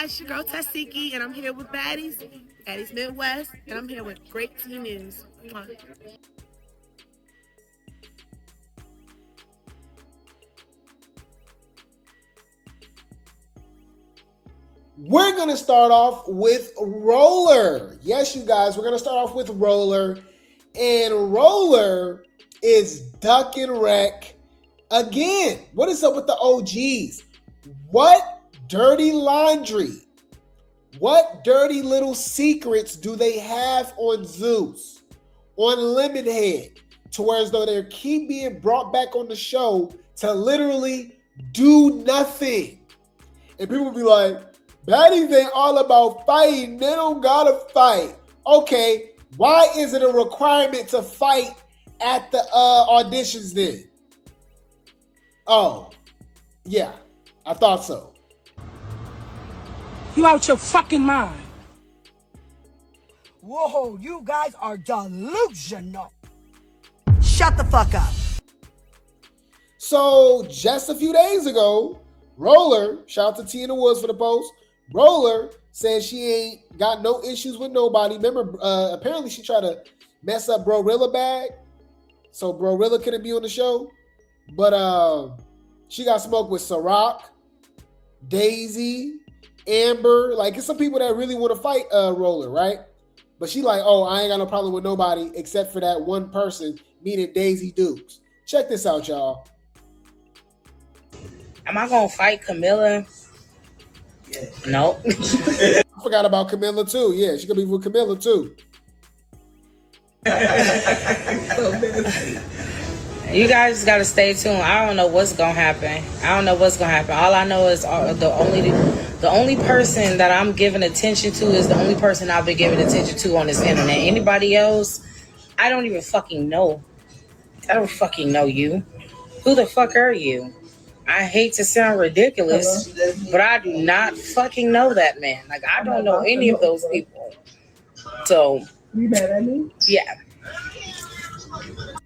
guys, it's your girl Tesehki, and I'm here with Baddies, Baddies Midwest, and I'm here with Grape Tea News. Mwah. We're going to start off with Roller. Yes, you guys, we're going to start off with Roller. And Roller is duck and wreck again. What is up with the OGs? What dirty laundry? What dirty little secrets do they have on Zeus, on Lemonhead, to where as though they keep being brought back on the show to literally do nothing? And people will be like, Baddies ain't all about fighting. They don't gotta fight. Okay, why is it a requirement to fight at the auditions then? Oh, yeah, I thought so. You out your fucking mind. Whoa, you guys are delusional. Shut the fuck up. So just a few days ago, Roller, shout out to T in the Woods for the post, Roller said she ain't got no issues with nobody. Remember, apparently she tried to mess up Brorilla bag, so Brorilla couldn't be on the show. But she got smoked with Ciroc, Daisy, Amber. Like, it's some people that really want to fight Roller, right? But she like, oh, I ain't got no problem with nobody except for that one person, meaning Daisy Dukes. Check this out, y'all. Am I gonna fight Camilla? No. I forgot about Camilla too. Yeah, she gonna be with Camilla too. You guys gotta stay tuned. I don't know what's gonna happen. All I know is the only person that I'm giving attention to is the only person I've been giving attention to on this internet. Anybody else, I don't even fucking know. I don't fucking know you. Who the fuck are you? I hate to sound ridiculous, but I do not fucking know that man. Like, I don't know any of those people. So, You mad at me? yeah.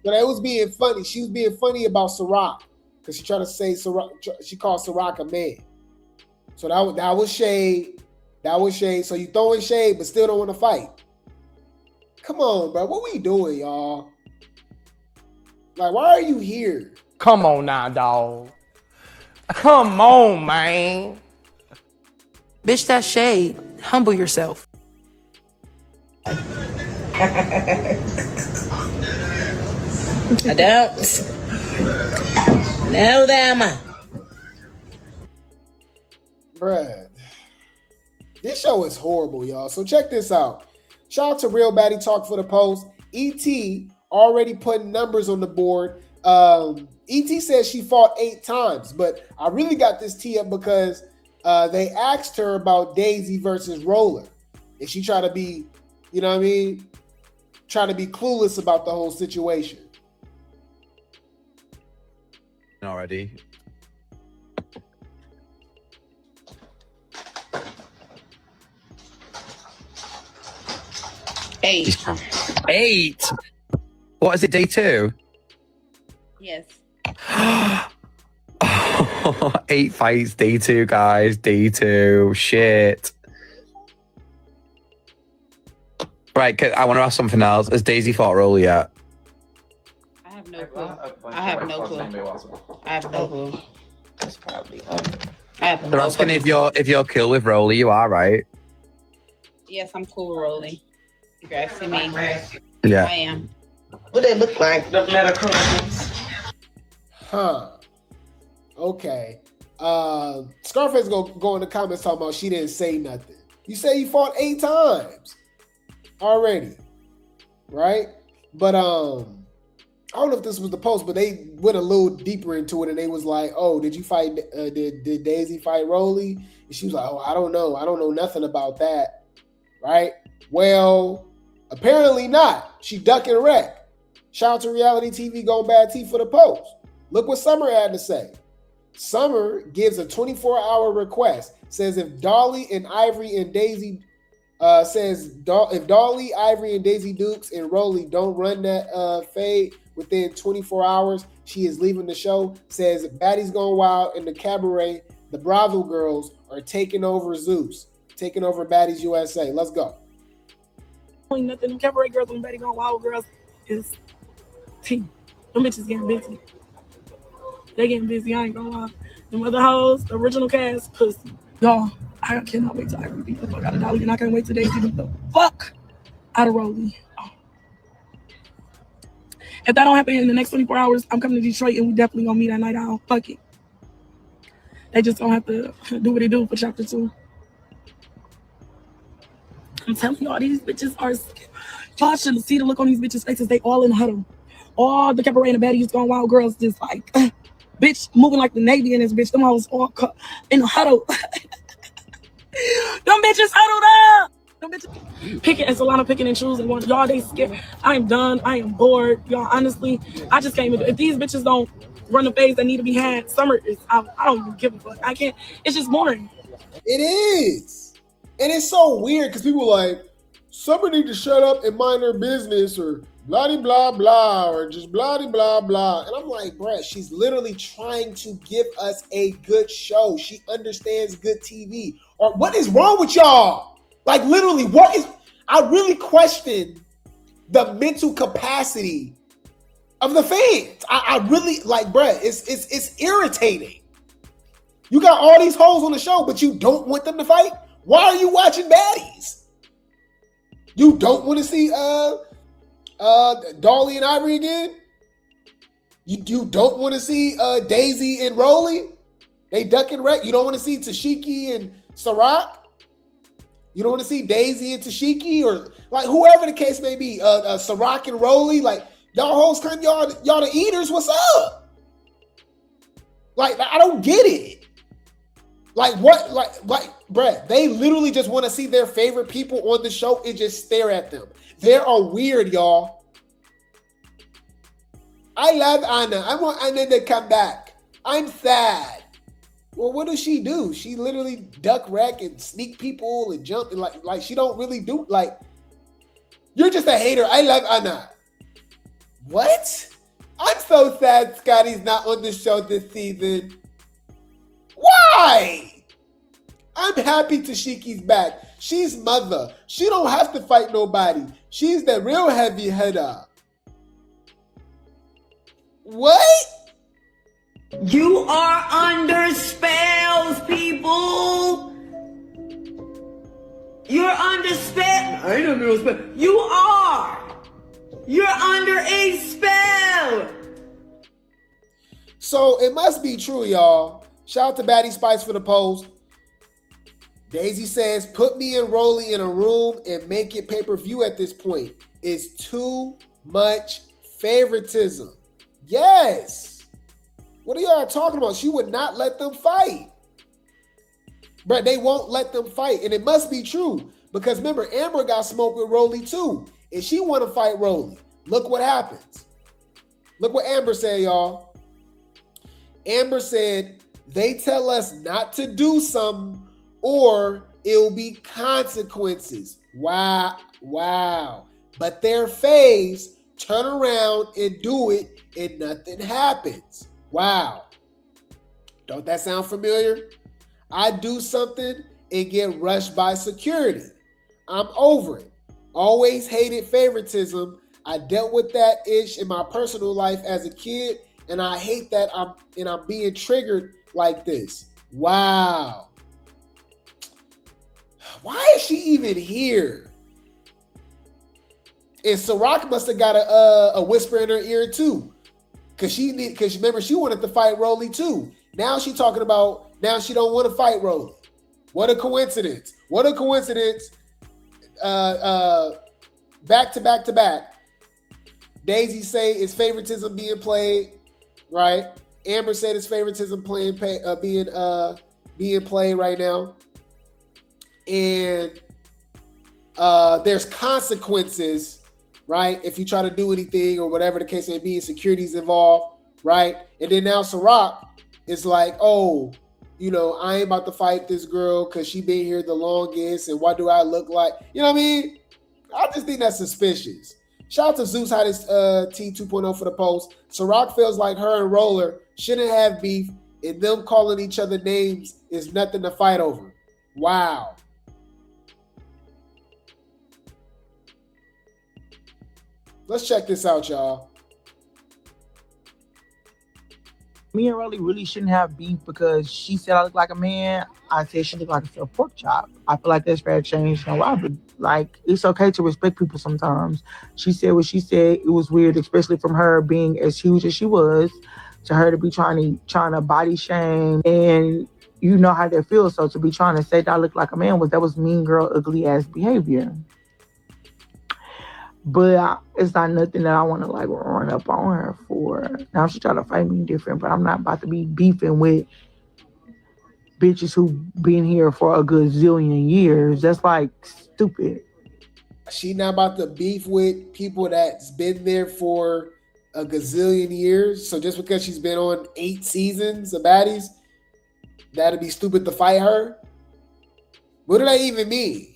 But that was being funny. She was being funny about Ciroc because she tried to say Ciroc. She called Ciroc a man. So that was shade. That was shade. So you throwing shade, but still don't want to fight. Come on, bro. What we doing, y'all? Like, why are you here? Come on now, dog. Come on, man. Bitch, that's shade. Humble yourself. I don't know them. Bruh. This show is horrible, y'all. So check this out. Shout out to Real Baddie Talk for the post. E.T. already putting numbers on the board. E.T. says she fought 8 times, but I really got this tea up because they asked her about Daisy versus Roller. And she tried to be, you know what I mean? Trying to be clueless about the whole situation. Already. Eight. What is it? Day 2? Yes. 8 fights. Day 2, guys. Day 2. Shit. Right. I want to ask something else. Has Daisy fought Rollie yet? I have no clue. That's probably. I have They're asking if you're cool with Rollie. You are, right? Yes, I'm cool with Rollie. You guys see me? Yeah. I am. What they look like? The medical. Huh. Okay. Scarface go in the comments talking about she didn't say nothing. You say you fought 8 times already, right? But I don't know if this was the post, but they went a little deeper into it and they was like, "Oh, did you fight? Did Daisy fight Rollie?" And she was like, "Oh, I don't know. I don't know nothing about that." Right? Well, apparently not. She duck and wreck. Shout out to Reality TV Going Bad Tea for the post. Look what Summer had to say. Summer gives a 24-hour request. Says if Dolly and Ivory and Daisy if Dolly, Ivory, and Daisy Dukes and Rollie don't run that fade within 24 hours, she is leaving the show. Says Baddies Gone Wild and the Cabaret, the Bravo girls are taking over Zeus, taking over Baddies USA. Let's go. Nothing. Them cabaret girls and Betty Gone Wild girls is tea. Them bitches getting busy. They getting busy. I ain't gonna lie. Them other hoes, the original cast, pussy. Y'all, I cannot wait till I beat the fuck out of Dolly, and I can't wait till they beat the fuck out of Rollie. Oh. If that don't happen in the next 24 hours, I'm coming to Detroit and we definitely gonna meet at Night Owl. Fuck it. They just don't have to do what they do for chapter 2. I'm telling y'all, these bitches are. Y'all should see the look on these bitches' faces. They all in the huddle. All the cabaret and the Baddies Gone Wild girls just like, bitch, moving like the Navy in this bitch. Them hoes all in the huddle. Them bitches huddled up. Them bitches picking and Solana picking and choosing. Y'all, they scared. I am done. I am bored. Y'all, honestly, I just can't even. If these bitches don't run the phase that need to be had, summer is out. I don't even give a fuck. I can't. It's just boring. It is. And it's so weird because people are like, summer need to shut up and mind their business or blah blah blah or just blah blah blah. And I'm like, bruh, she's literally trying to give us a good show. She understands good TV. Or what is wrong with y'all? Like literally, I really question the mental capacity of the fans. I really like, bruh, it's irritating. You got all these hoes on the show, but you don't want them to fight? Why are you watching Baddies? You don't want to see Dolly and Ivory again? You don't want to see Daisy and Rollie? They duck and wreck. You don't want to see Tesehki and Ciroc? You don't want to see Daisy and Tesehki or like whoever the case may be, Ciroc and Rollie? Like y'all hoes come, y'all the eaters. What's up? Like I don't get it. Like what? Like, bruh, they literally just want to see their favorite people on the show and just stare at them. They are weird, y'all. I love Anna. I want Anna to come back. I'm sad. Well, what does she do? She literally duck wreck and sneak people and jump and like she don't really do like. You're just a hater. I love Anna. What? I'm so sad Scotty's not on the show this season. Why? I'm happy Tesehki's back. She's mother. She don't have to fight nobody. She's the real heavy hitter. What? You are under spells, people. You're under spell. I ain't under no spell. You are. You're under a spell. So it must be true, y'all. Shout out to Baddie Spice for the post. Daisy says, put me and Rollie in a room and make it pay-per-view at this point. It's too much favoritism. Yes. What are y'all talking about? She would not let them fight. But they won't let them fight. And it must be true. Because remember, Amber got smoked with Rollie too. And she want to fight Rollie. Look what happens. Look what Amber said, y'all. Amber said, they tell us not to do something or it'll be consequences. Wow. But their faves turn around and do it and nothing happens. Wow. Don't that sound familiar? I do something and get rushed by security. I'm over it. Always hated favoritism. I dealt with that ish in my personal life as a kid, and I hate that I'm being triggered like this. Wow. Why is she even here? And Ciroc must have got a whisper in her ear too. Because remember, she wanted to fight Rollie too. Now she talking about, now she don't want to fight Rollie. What a coincidence. What a coincidence. Back to back to back. Daisy say it's favoritism being played, right? Amber said it's favoritism being played right now. And there's consequences, right? If you try to do anything or whatever the case may be, security's involved, right? And then now Ciroc is like, oh, you know, I ain't about to fight this girl because she been here the longest, and what do I look like? You know what I mean? I just think that's suspicious. Shout out to Zeus Hottest T 2.0 for the post. Ciroc feels like her and Roller shouldn't have beef and them calling each other names is nothing to fight over. Wow. Let's check this out, y'all. Me and Rollie really shouldn't have beef because she said I look like a man. I said she looked like a pork chop. I feel like that's fair exchange, no robbery. Like, it's okay to respect people sometimes. She said what she said. It was weird, especially from her being as huge as she was, to her to be trying to body shame, and you know how that feels. So to be trying to say that I look like a man that was mean girl, ugly ass behavior. But it's not nothing that I want to like run up on her for. Now she try to fight me different, but I'm not about to be beefing with bitches who been here for a good zillion years. That's like stupid. She not about to beef with people that's been there for a gazillion years. So just because she's been on 8 seasons of Baddies, that'd be stupid to fight her. What did that even mean?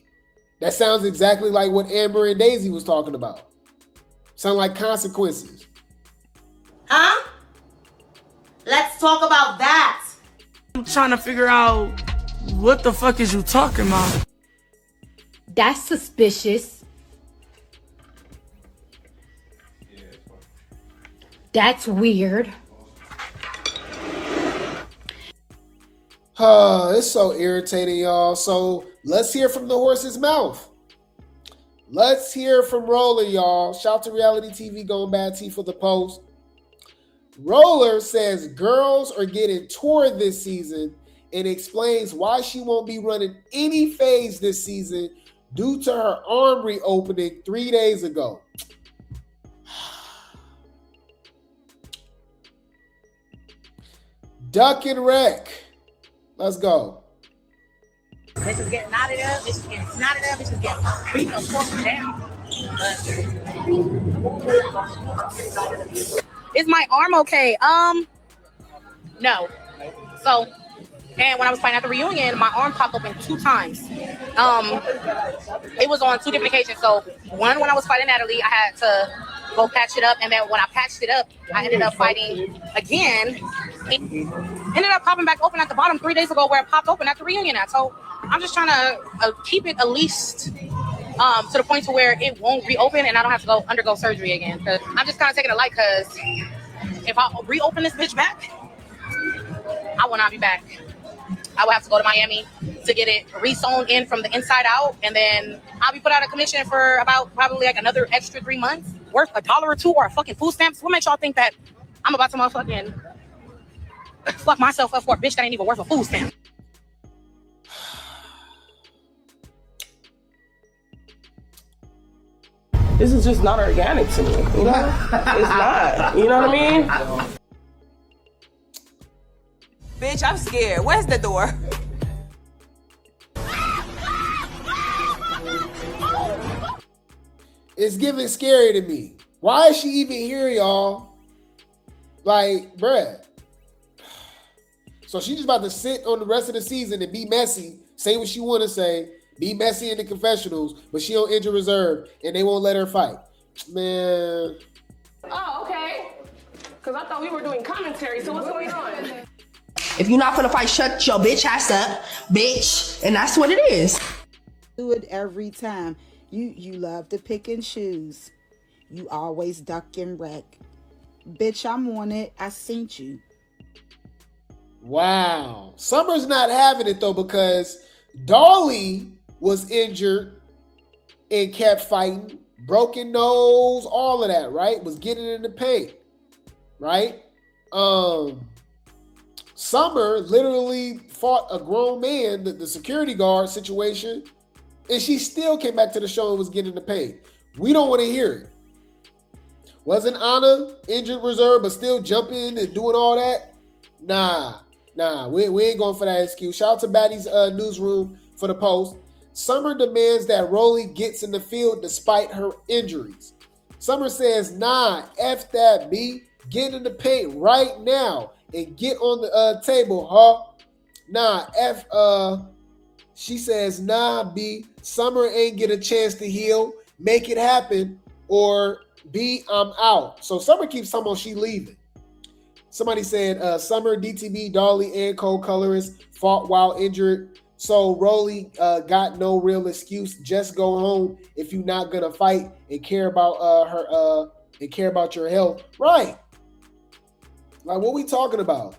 That sounds exactly like what Amber and Daisy was talking about. Sound like consequences. Huh? Let's talk about that. I'm trying to figure out what the fuck is you talking about? That's suspicious. That's weird. It's so irritating, y'all. So let's hear from the horse's mouth. Let's hear from Rollie, y'all. Shout to Reality TV going bad tea for the post. Roller says girls are getting toured this season and explains why she won't be running any phase this season due to her arm reopening 3 days ago. Duck and wreck. Let's go. Bitches getting out of there, bitches getting snotted up, bitches getting beat up, forced down. Is my arm okay? No. So, and when I was fighting at the reunion, my arm popped open 2 times. It was on 2 different occasions. So, one when I was fighting Natalie, I had to go patch it up, and then when I patched it up, I ended up fighting again. It ended up popping back open at the bottom 3 days ago, where it popped open at the reunion at. So I'm just trying to keep it at least to the point to where it won't reopen and I don't have to go undergo surgery again. Cause I'm just kind of taking it light, because if I reopen this bitch back, I will not be back. I will have to go to Miami to get it re-sewn in from the inside out, and then I'll be put out of commission for about probably like another extra 3 months, worth $1 or $2 or a fucking food stamps. What makes y'all think that I'm about to motherfucking fuck myself up for a bitch that ain't even worth a food stamp? This is just not organic to me, you know? It's not, you know what I mean? Bitch, I'm scared. Where's the door? It's giving scary to me. Why is she even here, y'all? Like, bruh. So she's just about to sit on the rest of the season and be messy, say what she want to say, be messy in the confessionals, but she on injured reserve, and they won't let her fight. Man. Oh, okay. Because I thought we were doing commentary, so what's going on? If you're not gonna fight, shut your bitch ass up, bitch. And that's what it is. Do it every time. You love to pick and choose. You always duck and wreck. Bitch, I'm on it. I seen you. Wow. Summer's not having it though, because Dolly was injured and kept fighting. Broken nose, all of that, right? Was getting in the paint, right? Summer literally fought a grown man, the security guard situation, and she still came back to the show and was getting in the paint. We don't want to hear it. Wasn't Anna injured reserve, but still jumping and doing all that? Nah, we ain't going for that excuse. Shout out to Baddies newsroom for the post. Summer demands that Rollie gets in the field despite her injuries. Summer says, nah, F that, B. Get in the paint right now and get on the table, huh? Nah, F, she says, nah, B. Summer ain't get a chance to heal. Make it happen, or B, I'm out. So Summer keeps talking about she leaving. Somebody said Summer, DTB, Dolly, and co-colorist fought while injured. So Rollie got no real excuse. Just go home if you're not gonna fight and care about her and care about your health. Right. Like, what we talking about?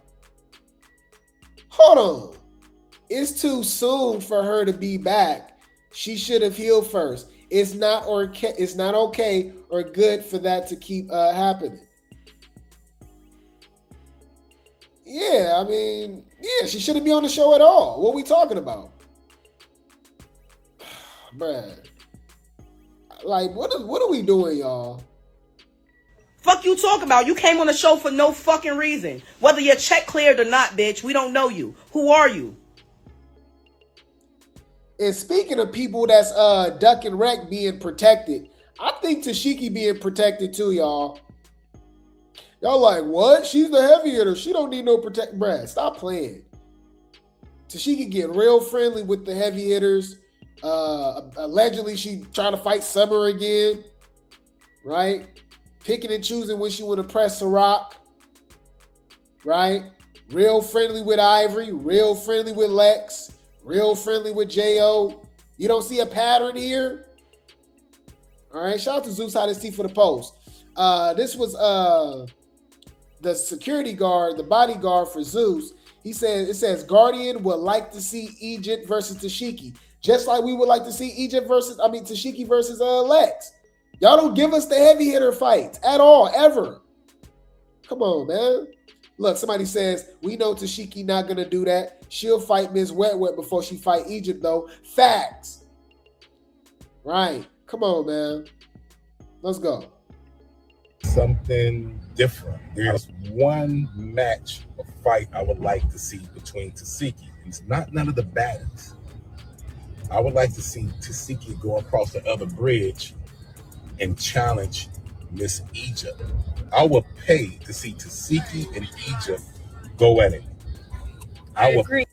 Hold on. It's too soon for her to be back. She should have healed first. It's not okay or good for that to keep happening. Yeah, I mean, yeah, she shouldn't be on the show at all. What are we talking about? Bruh. Like, what are we doing, y'all? Fuck you talking about? You came on the show for no fucking reason. Whether your check cleared or not, bitch, we don't know you. Who are you? And speaking of people that's duck and wreck being protected, I think Tesehki being protected too, y'all. Y'all like, what? She's the heavy hitter. She don't need no protect. Bruh, stop playing. Tesehki get real friendly with the heavy hitters. Allegedly, she trying to fight Summer again. Right? Picking and choosing when she want to press Ciroc. Right? Real friendly with Ivory. Real friendly with Lex. Real friendly with J.O. You don't see a pattern here? All right. Shout out to Zeus Hottest Tea for the post. This was the security guard, the bodyguard for Zeus. It says Guardian would like to see Egypt versus Tesehki. Just like we would like to see Tesehki versus Lex. Y'all don't give us the heavy hitter fights at all, ever. Come on, man. Look, somebody says, we know Tesehki not going to do that. She'll fight Ms. Wet Wet before she fight Egypt, though. Facts. Right. Come on, man. Let's go. Something different. There's one match or fight I would like to see between Tesehki. It's not none of the baddies. I would like to see Tesehki go across the other bridge and challenge Miss Egypt. I would pay to see Tesehki and Egypt go at it. I agree.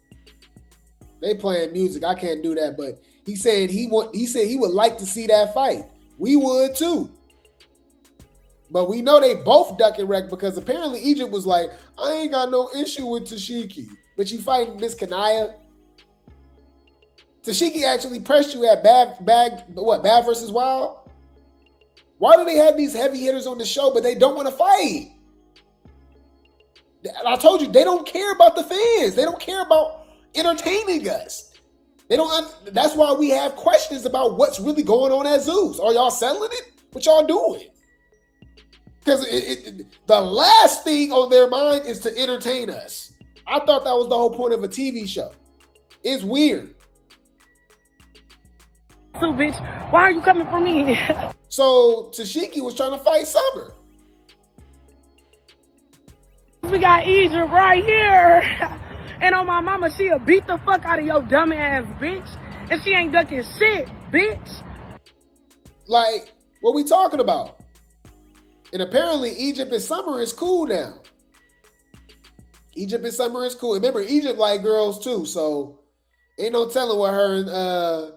They playing music. I can't do that, but he said he would like to see that fight. We would too. But we know they both duck and wreck because apparently Egypt was like, I ain't got no issue with Tesehki. But you fighting Miss Kanaya. Tesehki actually pressed you at Bad versus Wild? Why do they have these heavy hitters on the show, but they don't want to fight? I told you, they don't care about the fans. They don't care about entertaining us. That's why we have questions about what's really going on at Zeus. Are y'all selling it? What y'all doing? Because the last thing on their mind is to entertain us. I thought that was the whole point of a TV show. It's weird. So, bitch, why are you coming for me? So Tesehki was trying to fight Summer. We got Egypt right here. And on my mama, she'll beat the fuck out of your dumb ass, bitch. And she ain't ducking shit, bitch. Like, what we talking about? And apparently Egypt and Summer is cool now. Egypt and Summer is cool. Remember, Egypt like girls too, so ain't no telling what her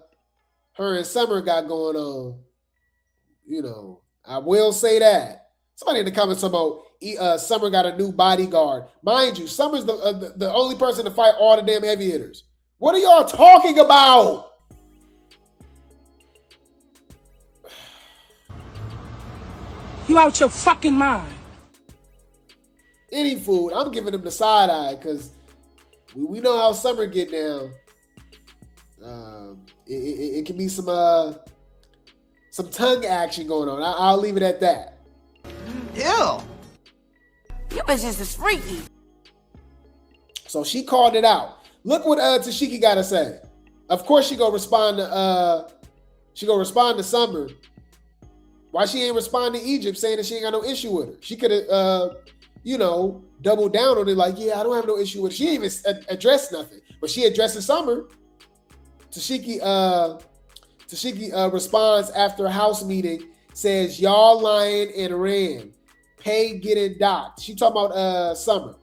and Summer got going on. You know, I will say that. Somebody in the comments talking about Summer got a new bodyguard. Mind you, Summer's the only person to fight all the damn heavy hitters. What are y'all talking about? You out your fucking mind. Any food, I'm giving them the side eye because we know how Summer get down. It can be some tongue action going on. I'll leave it at that. Ew. You bitches is freaky. So she called it out. Look what Tesehki got to say. Of course she gonna respond to Summer. Why she ain't respond to Egypt saying that she ain't got no issue with her? She could have doubled down on it like, yeah, I don't have no issue with her. She ain't even addressed nothing. But she addresses Summer. Tesehki responds after a house meeting, says, y'all lying and ran. Pay getting docked. She talking about Summer.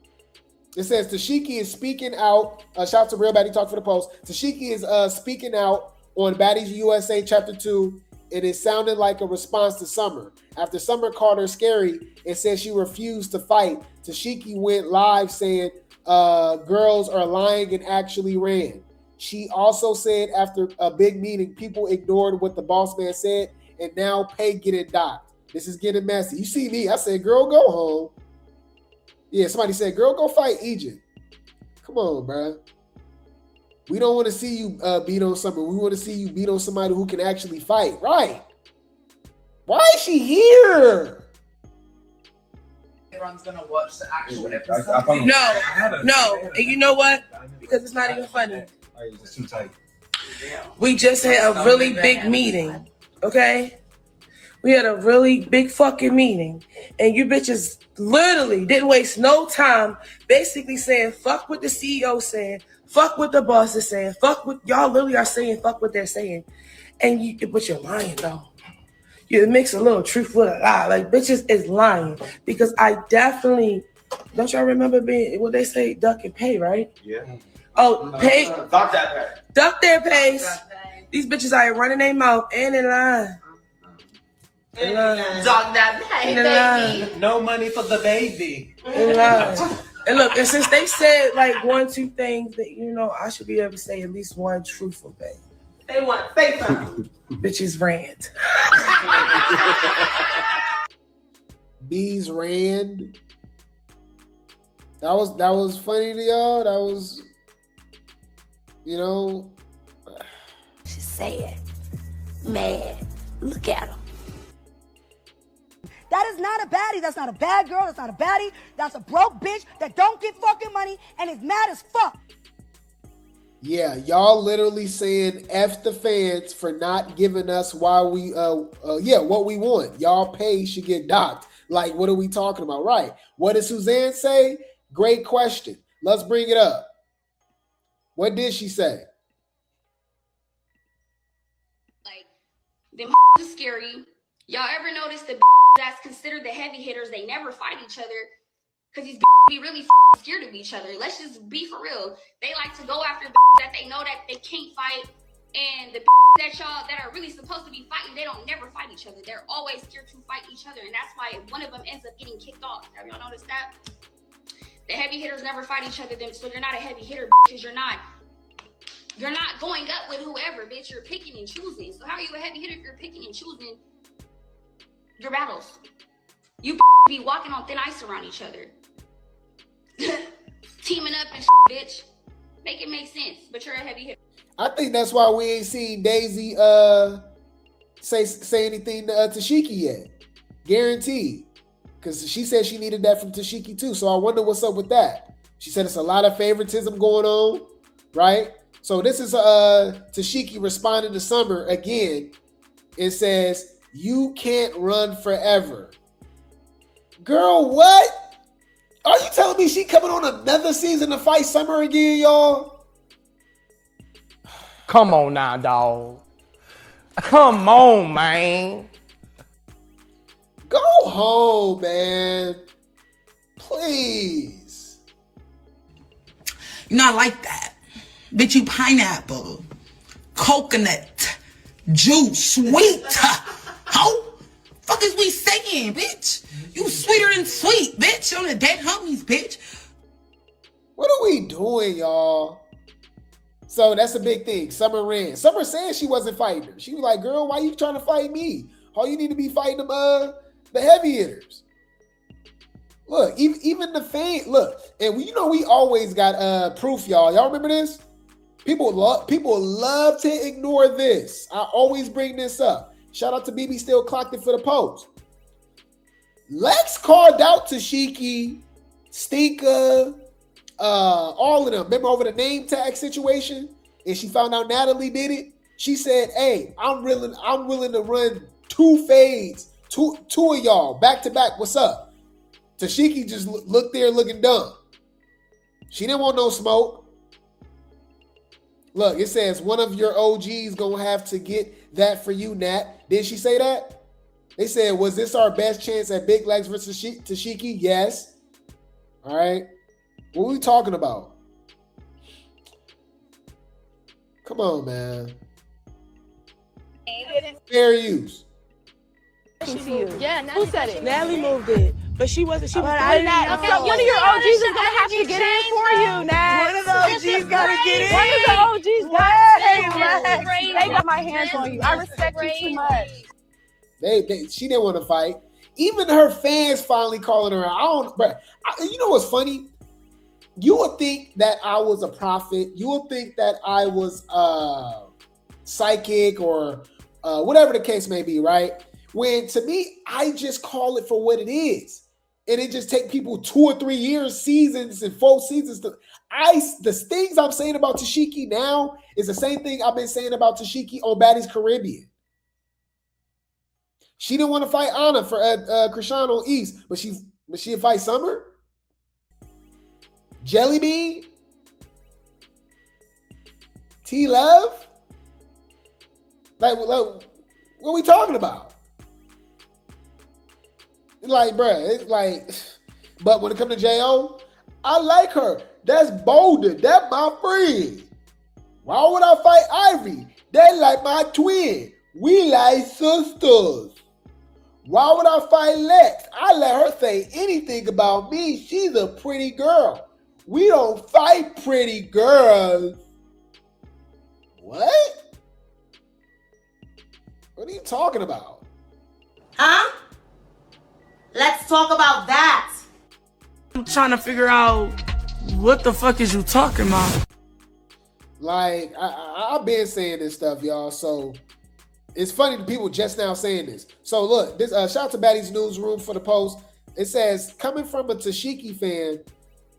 It says Tesehki is speaking out. Shout out to Real Baddie Talk for the post. Tesehki is speaking out on Baddies USA Chapter 2 and it sounded like a response to Summer. After Summer called her scary and said she refused to fight, Tesehki went live saying girls are lying and actually ran. She also said after a big meeting, people ignored what the boss man said, and now pay getting docked. This is getting messy. You see me, I said, girl, go home. Yeah, somebody said, girl, go fight Egypt. Come on, bro. We don't want to see you beat on Summer. We want to see you beat on somebody who can actually fight. Right. Why is she here? Everyone's going to watch the actual episode. No. And you know what? Because it's not even funny. It's too tight. We just had a really big meeting, okay? We had a really big fucking meeting. And you bitches literally didn't waste no time basically saying, fuck what the CEO saying, fuck what the boss is saying, fuck what y'all literally are saying, fuck what they're saying. But you're lying though. You mix a little truth with a lie. Like bitches is lying. Because I definitely, don't y'all remember being, what they say, duck and pay, right? Yeah. Oh, pay. Duck that pay. Duck their pays. These bitches are running their mouth and in line. Dog that pay, baby. No money for the baby. And look, and since they said like 1-2 things that, you know, I should be able to say at least one truthful thing. They want to say something. Bitches rant. Bees ran. That was funny to y'all. That was, you know. She's sad, mad. Look at him. That is not a baddie. That's not a bad girl. That's not a baddie. That's a broke bitch that don't get fucking money and is mad as fuck. Yeah, y'all literally saying F the fans for not giving us why we what we want. Y'all pay should get docked. Like, what are we talking about? Right. What did Suzanne say? Great question. Let's bring it up. What did she say? Like, them is scary. Y'all ever notice the that's considered the heavy hitters, they never fight each other because these be really scared of each other. Let's just be for real. They like to go after that they know that they can't fight, and the that y'all that are really supposed to be fighting, they don't never fight each other. They're always scared to fight each other, and that's why one of them ends up getting kicked off. Have y'all noticed that? The heavy hitters never fight each other, so you're not a heavy hitter because you're not going up with whoever, bitch. You're picking and choosing. So how are you a heavy hitter if you're picking and choosing your battles? You be walking on thin ice around each other. Teaming up and bitch. Make it make sense, but you're a heavy hitter. I think that's why we ain't seen Daisy say anything to Tesehki yet. Guaranteed. Because she said she needed that from Tesehki too. So I wonder what's up with that. She said it's a lot of favoritism going on, right? So this is Tesehki responding to Summer again. It says, you can't run forever. Girl, what? Are you telling me she coming on another season to fight Summer again, y'all? Come on now, dog. Come on, man. Go home, man. Please. You're not like that. Bitch, you pineapple, coconut, juice, sweet. How? Fuck is we saying, bitch? You sweeter than sweet, bitch. On the dead homies, bitch. What are we doing, y'all? So that's a big thing. Summer ran. Summer said she wasn't fighting her. She was like, girl, why you trying to fight me? All you need to be fighting them, the heavy hitters. Look, even the fan, look, and you know we always got proof, y'all. Y'all remember this? People love to ignore this. I always bring this up. Shout out to BB Still Clocked It for the post. Lex called out Tesehki, Stinka, all of them. Remember over the name tag situation? And she found out Natalie did it. She said, hey, I'm willing to run 2 fades, two of y'all back to back. What's up? Tesehki just looked there looking dumb. She didn't want no smoke. Look, it says one of your OGs gonna have to get that for you, Nat. Did she say that? They said, was this our best chance at Big Legs versus Tesehki? Yes. All right. What are we talking about? Come on, man. Fair use. Yeah, who said it? Natalie moved it, but she wasn't. She was I doing that. know. One of your OGs is gonna have to get in for you, Nat. One of the OGs gotta get in. One of the OGs got to. They got my hands on you. I respect you too much. She didn't want to fight. Even her fans finally calling her out. You know what's funny? You would think that I was a prophet. You would think that I was psychic or whatever the case may be, right? When to me, I just call it for what it is. And it just take people 2 or 3 years, seasons and 4 seasons. The things I'm saying about Tesehki now is the same thing I've been saying about Tesehki on Baddies Caribbean. She didn't want to fight Anna for Krishan on East, but she'd fight Summer? Jelly Bean? T-Love? Like, what are we talking about? Like, bruh, it's like, but when it comes to J.O., I like her. That's bolder. That's my friend. Why would I fight Ivy? That's like my twin. We like sisters. Why would I fight Lex? I let her say anything about me. She's a pretty girl. We don't fight pretty girls. What? What are you talking about? Huh? Let's talk about that. I'm trying to figure out what the fuck is you talking about. Like, I've been saying this stuff, y'all. So it's funny the people just now saying this. So look, this shout out to Baddies Newsroom for the post. It says, coming from a Tesehki fan,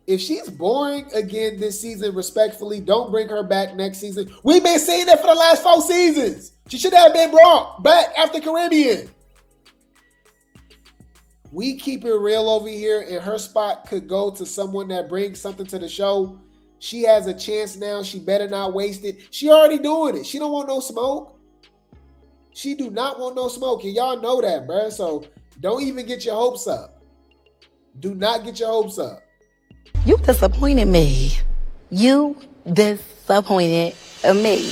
if she's boring again this season, respectfully, don't bring her back next season. We've been saying that for the last 4 seasons. She should have been brought back after Caribbean. We keep it real over here, and her spot could go to someone that brings something to the show. She has a chance now. She better not waste it. She already doing it. She don't want no smoke. She do not want no smoke, and y'all know that, bruh. So don't even get your hopes up. Do not get your hopes up. You disappointed me. You disappointed me.